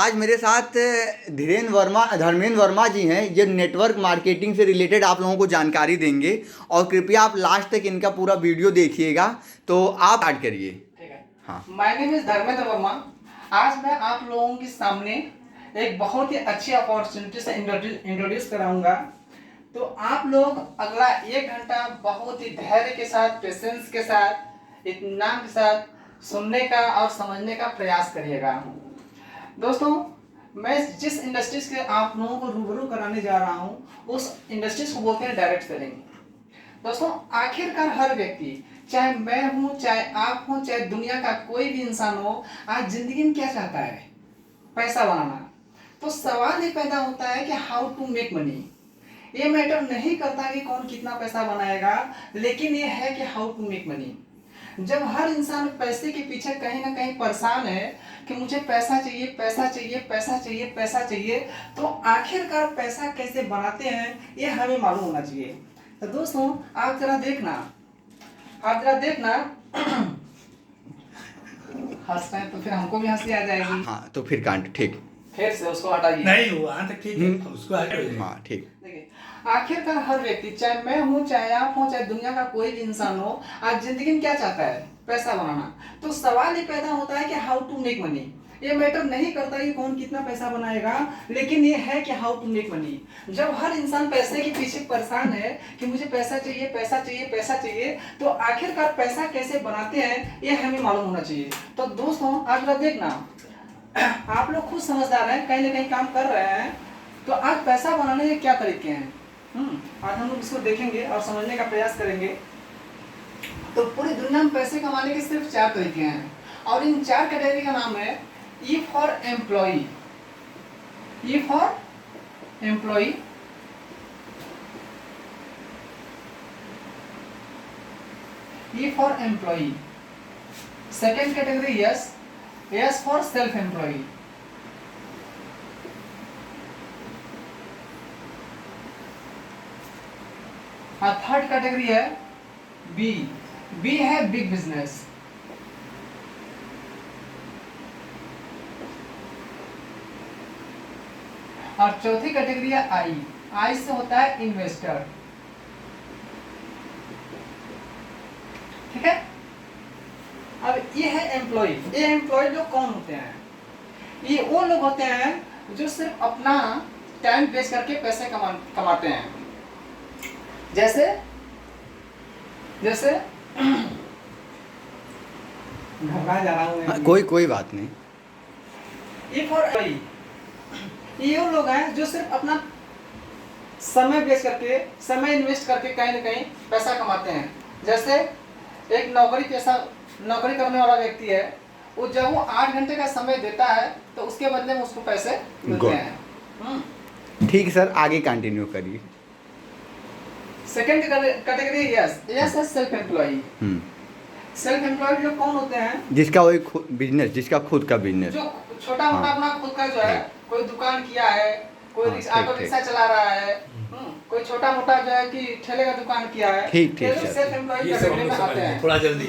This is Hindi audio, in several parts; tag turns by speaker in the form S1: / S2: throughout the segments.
S1: आज मेरे साथ धर्मेंद्र वर्मा जी हैं, ये नेटवर्क मार्केटिंग से रिलेटेड आप लोगों को जानकारी देंगे और कृपया आप लास्ट तक इनका पूरा वीडियो देखिएगा। तो आप स्टार्ट करिए।
S2: ठीक है।
S1: हाँ,
S2: my name is Dharmendra Verma. आज मैं आप लोगों के सामने एक बहुत ही अच्छी अपॉर्चुनिटी से इंट्रोड्यूस कराऊंगा। तो आप लोग अगला 1 घंटा बहुत ही धैर्य के साथ, पेशेंस के साथ, इत्मीनान के साथ सुनने का और समझने का प्रयास करिएगा। दोस्तों, मैं जिस इंडस्ट्रीज के आप लोगों को रूबरू कराने जा रहा हूँ उस इंडस्ट्रीज को बोलते हैं डायरेक्ट सेलिंग। दोस्तों, आखिरकार हर व्यक्ति, चाहे मैं हूं, चाहे आप हो, चाहे दुनिया का कोई भी इंसान हो, आज जिंदगी में क्या चाहता है? पैसा बनाना। तो सवाल ये पैदा होता है कि हाउ टू मेक मनी। ये मैटर नहीं करता कि कौन कितना पैसा बनाएगा, लेकिन ये है कि हाउ टू मेक मनी। जब हर इंसान पैसे के पीछे कहीं ना कहीं परेशान है कि मुझे पैसा चाहिए, पैसा चाहिए, पैसा चाहिए, पैसा चाहिए, तो आखिरकार पैसा कैसे बनाते हैं ये हमें मालूम होना चाहिए। तो दोस्तों, आप जरा देखना हंसते हैं तो फिर हमको भी हंसी आ जाएगी।
S1: हाँ, तो फिर कांट ठीक,
S2: फिर से उसको हटाइए।
S3: नहीं हुआ तक ठीक है, उसको हटाइए।
S1: हाँ ठीक।
S2: देखिए, आखिरकार हर व्यक्ति, चाहे मैं हूँ, चाहे आप हो, चाहे दुनिया का कोई भी इंसान हो, आज जिंदगी में क्या चाहता है? पैसा बनाना। तो सवाल ये पैदा होता है कि हाउ टू मेक मनी। ये मैटर नहीं करता कि कौन कितना पैसा बनाएगा, लेकिन ये है कि हाउ टू मेक मनी। जब हर इंसान पैसे के पीछे परेशान है कि मुझे पैसा चाहिए, पैसा चाहिए, पैसा चाहिए, तो आखिरकार पैसा कैसे बनाते हैं ये हमें मालूम होना चाहिए। तो दोस्तों, आज जरा देखना, आप लोग खुद समझदार हैं, कहीं ना कहीं काम कर रहे हैं। तो आज पैसा बनाने के क्या तरीके हैं, आज हम लोग इसको देखेंगे और समझने का प्रयास करेंगे। तो पूरी दुनिया में पैसे कमाने के सिर्फ 4 तरीके हैं और इन 4 कैटेगरी का नाम है E for employee, E for employee, E for employee. Second category S for self employee. और थर्ड कैटेगरी है बी है बिग बिजनेस। और चौथी कैटेगरी है आई से होता है इन्वेस्टर। ठीक है। अब ये है एम्प्लॉय। ये एम्प्लॉय लोग कौन होते हैं? ये वो लोग होते हैं जो सिर्फ अपना टाइम वेस्ट करके पैसे कमाते हैं। जैसे घबरा जा रहा हूँ मैं।
S1: कोई बात नहीं।
S2: ये वो लोग हैं जो सिर्फ अपना समय वेस्ट करके, समय इन्वेस्ट करके कहीं ना कहीं पैसा कमाते हैं। जैसे एक नौकरी करने वाला व्यक्ति है, वो जब वो 8 घंटे का समय देता है तो उसके बदले में उसको पैसे मिलते हैं।
S1: ठीक है सर, आगे कंटिन्यू करिए।
S2: सेकेंड कैटेगरी यस है सेल्फ एम्प्लॉई। सेल्फ एम्प्लॉय लोग कौन होते हैं?
S1: जिसका वही बिजनेस, जिसका खुद का बिजनेस,
S2: जो छोटा मोटा अपना खुद का जो है, कोई दुकान किया है, कोई ऑटो रिक्शा चला रहा है, कोई छोटा मोटा जो है कि ठेले का दुकान किया है।
S1: ठीक
S2: सेल्फ एम्प्लॉय कैटेगरी में आते हैं।
S3: थोड़ा जल्दी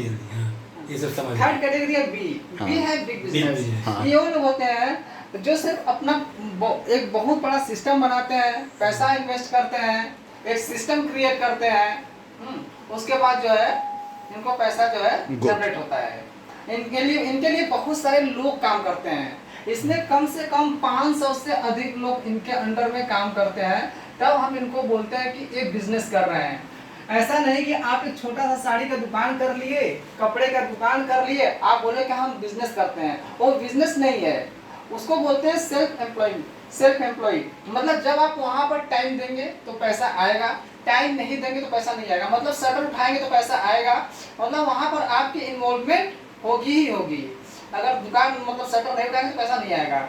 S3: ये सब समझ।
S2: थर्ड कैटेगरी है बी है बिग बिजनेस। ये वो लोग होते हैं जो सिर्फ अपना एक बहुत बड़ा सिस्टम बनाते हैं, पैसा इन्वेस्ट करते हैं, एक सिस्टम क्रिएट करते हैं, उसके बाद जो है इनको पैसा जो है जनरेट होता है। इनके लिए बहुत सारे लोग काम करते हैं। इसमें कम से कम 500 से अधिक लोग इनके अंडर में काम करते हैं। तब हम इनको बोलते हैं कि ये बिजनेस कर रहे हैं। ऐसा नहीं कि आप एक छोटा सा साड़ी का दुकान कर लिए, कपड़े का दुकान कर लिए, आप बोले कि हम बिजनेस करते हैं। वो बिजनेस नहीं है, उसको बोलते हैं सेल्फ एम्प्लॉय। मतलब जब आप वहां पर टाइम देंगे तो पैसा आएगा, टाइम नहीं देंगे तो पैसा नहीं आएगा। मतलब शटर उठाएंगे तो पैसा आएगा, मतलब वहां पर आपकी इन्वॉल्वमेंट होगी ही होगी। अगर दुकान मतलब शटर नहीं उठाएंगे तो पैसा नहीं आएगा।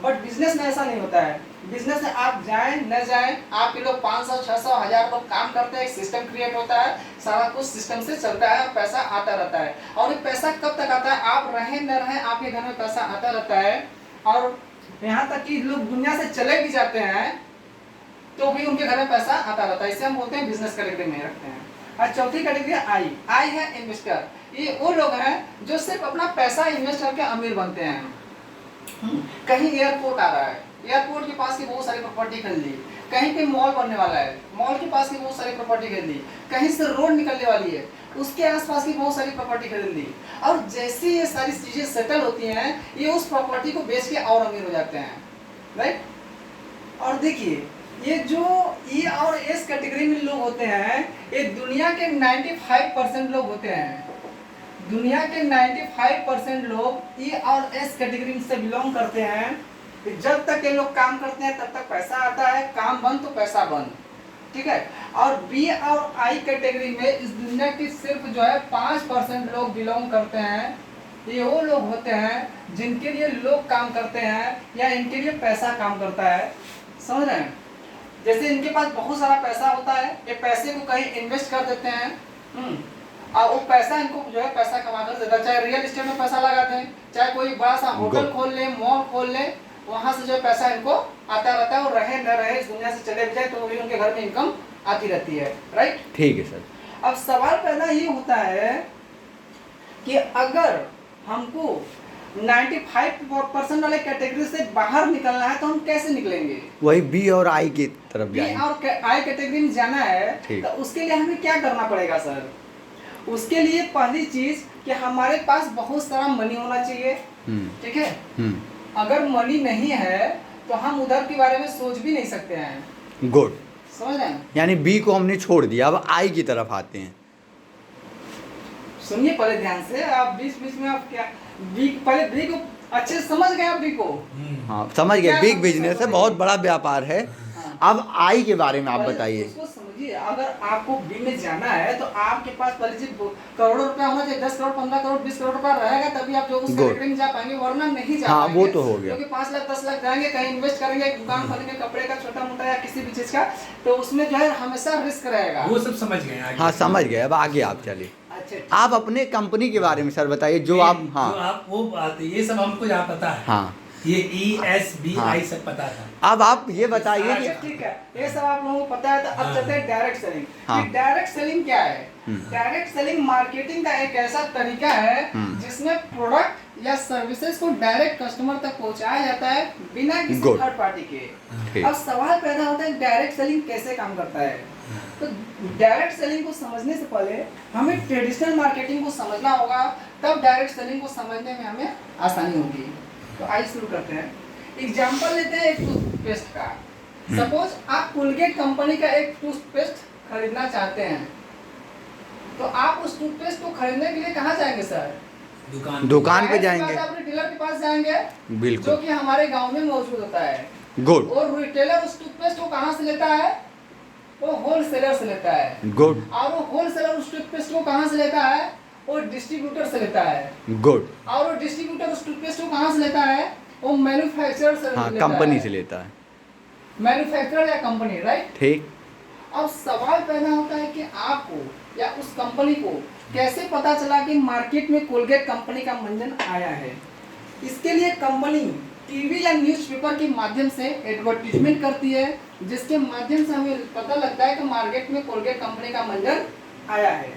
S2: बट बिजनेस में ऐसा नहीं होता है। बिजनेस में आप जाएं न जाएं, आपके लोग 500, 600, 1000 लोग काम करते हैं, एक सिस्टम क्रिएट होता है, सारा कुछ सिस्टम से चलता है, पैसा आता रहता है। और ये पैसा कब तक आता है? आप रहें न रहें, आपके घर में पैसा आता रहता है। और यहाँ तक कि लोग दुनिया से चले भी जाते हैं तो भी उनके घर में पैसा आता रहता है। इसे हम बोलते हैं बिजनेस कैटेगरी में रखते हैं। और चौथी कैटेगरी आई है इन्वेस्टर। ये वो लोग हैं जो सिर्फ अपना पैसा इन्वेस्ट करके अमीर बनते हैं। कहीं एयरपोर्ट आ रहा है, एयरपोर्ट के पास की बहुत सारी प्रॉपर्टी खरीद ली, कहीं पे मॉल बनने वाला है, मॉल के पास की बहुत सारी प्रॉपर्टी खरीद ली, कहीं से रोड निकलने वाली है, उसके आसपास की बहुत सारी प्रॉपर्टी खरीद ली। और जैसे ये सारी चीजें सेटल होती हैं, ये उस प्रॉपर्टी को बेच के और अमीर हो जाते हैं, राइट। और देखिए ये जो ई और एस कैटेगरी में लोग होते हैं, ये दुनिया के 95% लोग होते हैं। दुनिया के 95% लोग ई और एस कैटेगरी से बिलोंग करते हैं। जब तक ये लोग काम करते हैं तब तक पैसा आता है, काम बंद तो पैसा बंद, ठीक है। और बी और आई कैटेगरी में इस दुनिया की सिर्फ जो है 5% लोग बिलोंग करते हैं। ये वो लोग होते हैं जिनके लिए लोग काम करते हैं या इनके लिए पैसा काम करता है, समझ रहे हैं। जैसे इनके पास बहुत सारा पैसा होता है, ये पैसे को कहीं इन्वेस्ट कर देते हैं, और वो पैसा इनको जो है पैसा कमा कर देता है। चाहे रियल एस्टेट में पैसा लगा दें, चाहे कोई बड़ा सा होटल खोल ले, मॉल खोल ले, वहां से जो है पैसा इनको आता रहता है। और रहे न रहे इस दुनिया से चले जाए तो भी उनके घर में इनकम आती रहती है, राइट।
S1: ठीक है सर।
S2: अब सवाल पैदा ये होता है कि अगर हमको 95% वाले कैटेगरी से बाहर निकलना है तो हम कैसे निकलेंगे?
S1: वही बी और आई की तरफ
S2: बी
S1: जाएंगे।
S2: और आई कैटेगरी में जाना है तो उसके लिए हमें क्या करना पड़ेगा सर? उसके लिए पहली चीज कि हमारे पास बहुत सारा मनी होना चाहिए, ठीक है। अगर मनी नहीं है तो हम उधर के बारे में सोच भी नहीं सकते हैं।
S1: गुड,
S2: समझ रहे हैं।
S1: यानी बी को हमने छोड़ दिया, अब आई की तरफ आते हैं।
S2: सुनिए पहले ध्यान से, आप बीच बीच में आप क्या बी, पहले बी को अच्छे से समझ गए आप बी को?
S1: हाँ समझ गए, बिग बिजनेस है, बहुत बड़ा व्यापार है। अब आई के बारे में आप बताइए।
S2: उसको समझिए, अगर आपको बी में जाना है तो आपके पास पहले करोड़ों रुपया होना चाहिए, 10 करोड़ 15 करोड़ 20 करोड़ रुपया रहेगा तभी आप जो उस कैटेगरी में जा पाएंगे, वरना नहीं जा पाएंगे।
S1: वो तो हो गया।
S2: क्योंकि 5 लाख 10 लाख जाएंगे, कहीं इन्वेस्ट करेंगे, दुकान खोलेंगे कपड़े का छोटा मोटा या किसी भी चीज का, तो उसमें जो है हमेशा रिस्क रहेगा।
S3: वो सब समझ गए आगे।
S1: हाँ समझ गए, अब आगे आप चलिए।
S2: अच्छा,
S1: आप अपने कंपनी के बारे में सर बताइए जो आप। हाँ
S3: जो आप वो बात, ये सब हमको यहाँ पता है।
S1: हाँ
S3: ये ई एस बी आई सब पता था।
S1: अब आप ये बताइए कि
S2: ठीक है, ये सब आप लोगों को पता है। तो अब चलते हैं डायरेक्ट सेलिंग।
S1: हाँ।
S2: डायरेक्ट सेलिंग क्या है? डायरेक्ट सेलिंग मार्केटिंग का एक ऐसा तरीका है जिसमें प्रोडक्ट या सर्विसेज को डायरेक्ट कस्टमर तक पहुंचाया जाता है बिना किसी थर्ड पार्टी के। अब सवाल पैदा होता है डायरेक्ट सेलिंग कैसे काम करता है? तो डायरेक्ट सेलिंग को समझने से पहले हमें ट्रेडिशनल मार्केटिंग को समझना होगा, तब डायरेक्ट सेलिंग को समझने में हमें आसानी होगी। तो आइए शुरू करते हैं। एग्जांपल लेते हैं एक टूथपेस्ट का। सपोज आप कोलगेट कंपनी का एक टूथपेस्ट खरीदना चाहते हैं, तो आप उस टूथपेस्ट को खरीदने के लिए कहाँ जाएंगे सर?
S1: दुकान पे जाएंगे,
S2: आप रिटेलर के पास जाएंगे,
S1: बिल्कुल,
S2: जो कि हमारे गांव में मौजूद होता है।
S1: गुड।
S2: और रिटेलर उस टूथपेस्ट को कहाँ से लेता है? वो होलसेलर से लेता है।
S1: गुड।
S2: और वो होलसेलर उस टूथपेस्ट को कहाँ से लेता है? वो डिस्ट्रीब्यूटर से लेता है।
S1: गुड।
S2: और वो डिस्ट्रीब्यूटर उस टूथपेस्ट को कहाँ से लेता है? वो मैन्युफैक्चरर से लेता है।
S1: कंपनी से लेता है,
S2: मैन्युफैक्चरर या कंपनी, राइट।
S1: ठीक।
S2: अब सवाल पैदा होता है कि आपको या उस कंपनी को कैसे पता चला कि मार्केट में कोलगेट कंपनी का मंजन आया है? इसके लिए कंपनी टीवी या न्यूज़पेपर के माध्यम से एडवर्टीजमेंट करती है, जिसके माध्यम से हमें पता लगता है कि मार्केट में कोलगेट कंपनी का मंजन आया है,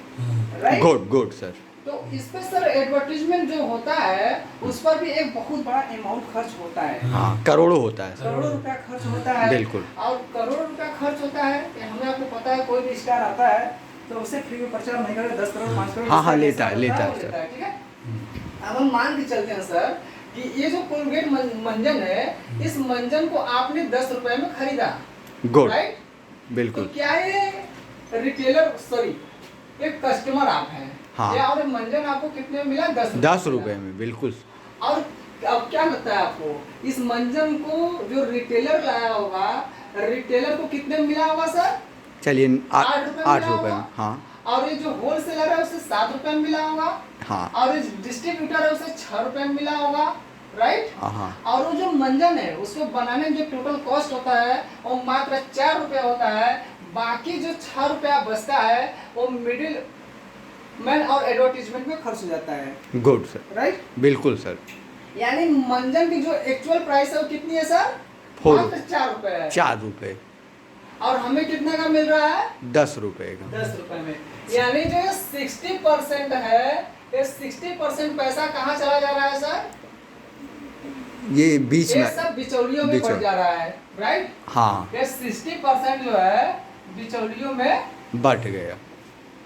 S2: राइट।
S1: Good good sir.
S2: तो इस पे सर एडवर्टीजमेंट जो होता है उस पर भी एक बहुत बड़ा अमाउंट खर्च होता है।
S1: हाँ करोड़ों होता है,
S2: करोड़ों रुपया खर्च होता है,
S1: बिल्कुल।
S2: और करोड़ों रुपया खर्च होता है कि हमें आपको पता है कोई भी स्टार आता है तो उसे फ्री में प्रचार नहीं करते, 10 करोड़ 5 करोड़
S1: हाँ लेता है
S2: सर, ठीक है। अब हम मान के चलते हैं सर कि ये जो कोलगेट मंजन है, इस मंजन को आपने 10 रुपए में खरीदा,
S1: गुड,
S2: राइट,
S1: बिल्कुल।
S2: तो क्या ये रिटेलर, सॉरी, एक कस्टमर आप हैं,
S1: हाँ।
S2: या और मंजन आपको कितने में मिला?
S1: 10 रुपए में, बिल्कुल।
S2: और अब क्या लगता है आपको इस मंजन को जो रिटेलर लाया होगा, रिटेलर को कितने में मिला होगा सर?
S1: चलिए 8
S2: रुपए
S1: रुपए में, हाँ।
S2: और ये जो होलसेलर है उसे 7 रुपए में मिला होगा,
S1: हाँ।
S2: और ये डिस्ट्रीब्यूटर है उसे 6 रुपए में मिला होगा, राइट।
S1: हाँ।
S2: और वो जो मंजन है उसको बनाने में जो टोटल कॉस्ट होता है वो मात्र 4 रुपया होता है। बाकी जो 6 रुपया बचता है वो मिडिल मैन और एडवर्टीजमेंट में खर्च हो जाता है।
S1: गुड सर,
S2: राइट,
S1: बिल्कुल सर।
S2: यानी मंजन की जो एक्चुअल प्राइस है वो कितनी है सर? 4 रुपए है।
S1: 4 रुपए।
S2: और हमें कितने का मिल रहा है?
S1: 10 रुपए का।
S2: 10 रुपए में। यानी जो 60% है, ये 60% पैसा कहाँ चला जा रहा है सर?
S1: ये बीच
S2: ये
S1: में
S2: सब बिचौलियों में
S1: बिचौल-
S2: बढ़ जा रहा है, राइट।
S1: हाँ
S2: ये 60% जो है बिचौलियों में
S1: बढ़ गया।